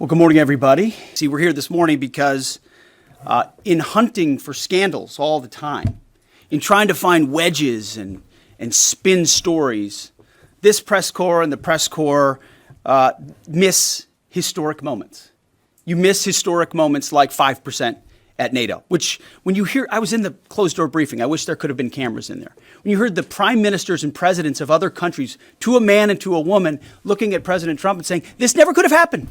Well, good morning, everybody. See, we're here this morning because in hunting for scandals all the time, in trying to find wedges and spin stories, this press corps and the press corps miss historic moments. You miss historic moments like 5% at NATO, which when you hear, I was in the closed door briefing. I wish there could have been cameras in there. When you heard the prime ministers and presidents of other countries, to a man and to a woman, looking at President Trump and saying, this never could have happened.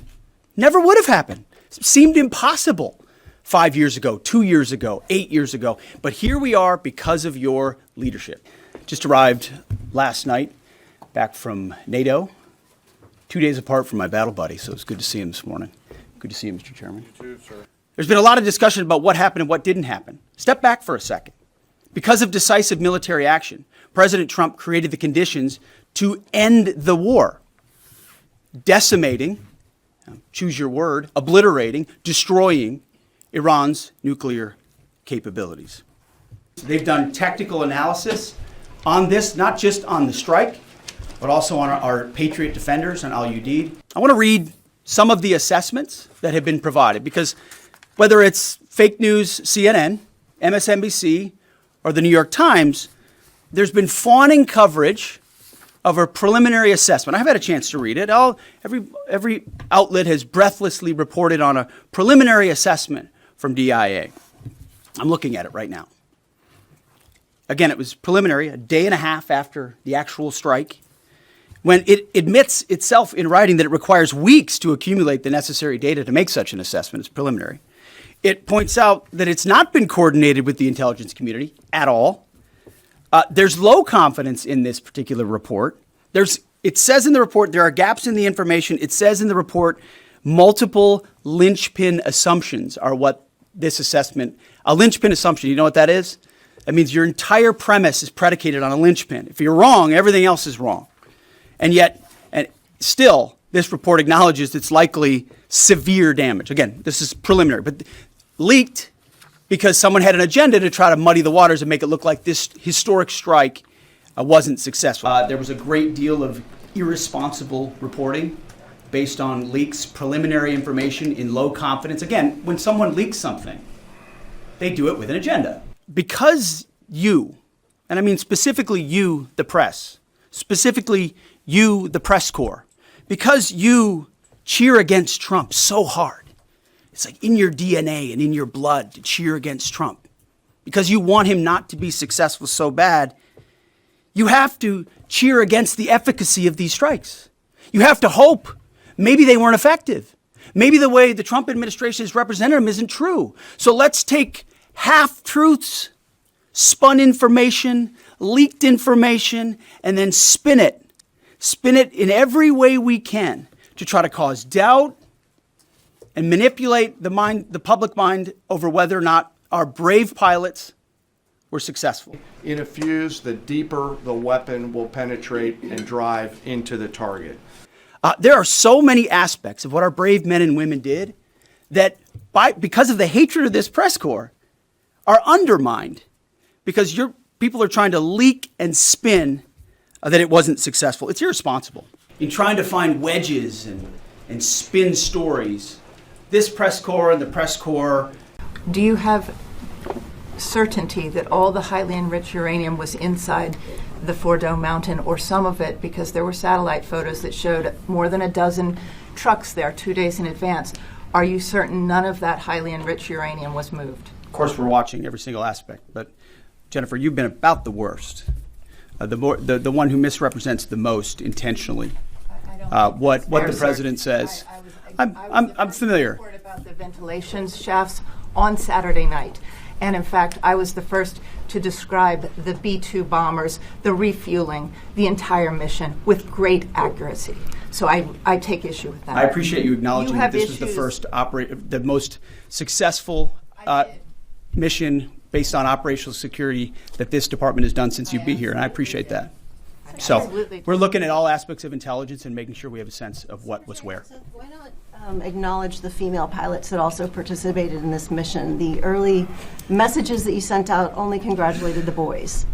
Never would have happened. It seemed impossible 5 years ago, 2 years ago, 8 years ago. But here we are because of your leadership. Just arrived last night back from NATO, 2 days apart from my battle buddy. So it's good to see him this morning. Good to see you, Mr. Chairman. You too, sir. There's been a lot of discussion about what happened and what didn't happen. Step back for a second. Because of decisive military action, President Trump created the conditions to end the war, decimating, choose your word, obliterating, destroying Iran's nuclear capabilities. They've done technical analysis on this, not just on the strike, but also on our Patriot defenders and Al Udeid. I want to read some of the assessments that have been provided, because whether it's fake news, CNN, MSNBC, or the New York Times, there's been fawning coverage of a preliminary assessment. I've had a chance to read it. Every outlet has breathlessly reported on a preliminary assessment from DIA. I'm looking at it right now. Again, it was preliminary, a day and a half after the actual strike, when it admits itself in writing that it requires weeks to accumulate the necessary data to make such an assessment. It's preliminary. It points out that it's not been coordinated with the intelligence community at all. There's low confidence in this particular report. It says in the report there are gaps in the information. It says in the report multiple linchpin assumptions are what this assessment, a linchpin assumption, you know what that is? That means your entire premise is predicated on a linchpin. If you're wrong, everything else is wrong. And yet, and still, this report acknowledges it's likely severe damage. Again, this is preliminary, but leaked because someone had an agenda to try to muddy the waters and make it look like this historic strike wasn't successful. There was a great deal of irresponsible reporting based on leaks, preliminary information in low confidence. Again, when someone leaks something, they do it with an agenda. Because you, and I mean specifically you, the press, specifically you, the press corps, because you cheer against Trump so hard, it's like in your DNA and in your blood to cheer against Trump, because you want him not to be successful so bad, you have to cheer against the efficacy of these strikes. You have to hope maybe they weren't effective. Maybe the way the Trump administration has represented them isn't true. So let's take half-truths, spun information, leaked information, and then spin it in every way we can to try to cause doubt and manipulate the public mind over whether or not our brave pilots were successful. In a fuse, the deeper the weapon will penetrate and drive into the target. There are so many aspects of what our brave men and women did that because of the hatred of this press corps are undermined because your people are trying to leak and spin that it wasn't successful. It's irresponsible. In trying to find wedges and spin stories, this press corps and the press corps. Do you have certainty that all the highly enriched uranium was inside the Fordo Mountain, or some of it, because there were satellite photos that showed more than a dozen trucks there 2 days in advance? Are you certain none of that highly enriched uranium was moved? Of course, we're watching every single aspect, but Jennifer, you've been about the worst, the one who misrepresents the most intentionally what the president says. I'm familiar. I was about the ventilation shafts on Saturday night. And in fact, I was the first to describe the B-2 bombers, the refueling, the entire mission with great accuracy. So I take issue with that. I appreciate you acknowledging that this was the first the most successful mission based on operational security that this department has done since you've been here, and I appreciate that. So we're looking at all aspects of intelligence and making sure we have a sense of what was where. Why not acknowledge the female pilots that also participated in this mission? The early messages that you sent out only congratulated the boys.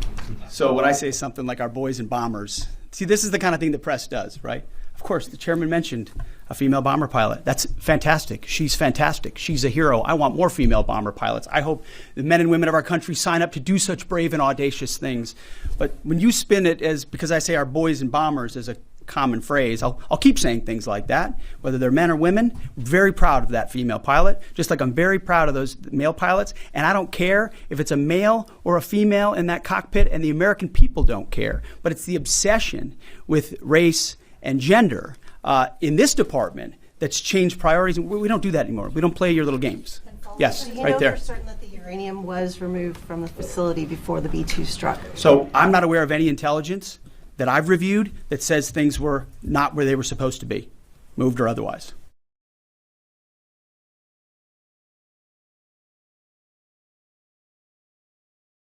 So when I say something like our boys and bombers, see, this is the kind of thing the press does, right? Of course, the chairman mentioned a female bomber pilot. That's fantastic. She's fantastic. She's a hero. I want more female bomber pilots. I hope the men and women of our country sign up to do such brave and audacious things. But when you spin it as, because I say our boys and bombers as a common phrase, I'll keep saying things like that, whether they're men or women. I'm very proud of that female pilot, just like I'm very proud of those male pilots. And I don't care if it's a male or a female in that cockpit, and the American people don't care. But it's the obsession with race and gender in this department that's changed priorities. We don't do that anymore. We don't play your little games. Yes, So you right know there. for certain that the uranium was removed from the facility before the B-2 struck. So I'm not aware of any intelligence that I've reviewed that says things were not where they were supposed to be, moved or otherwise.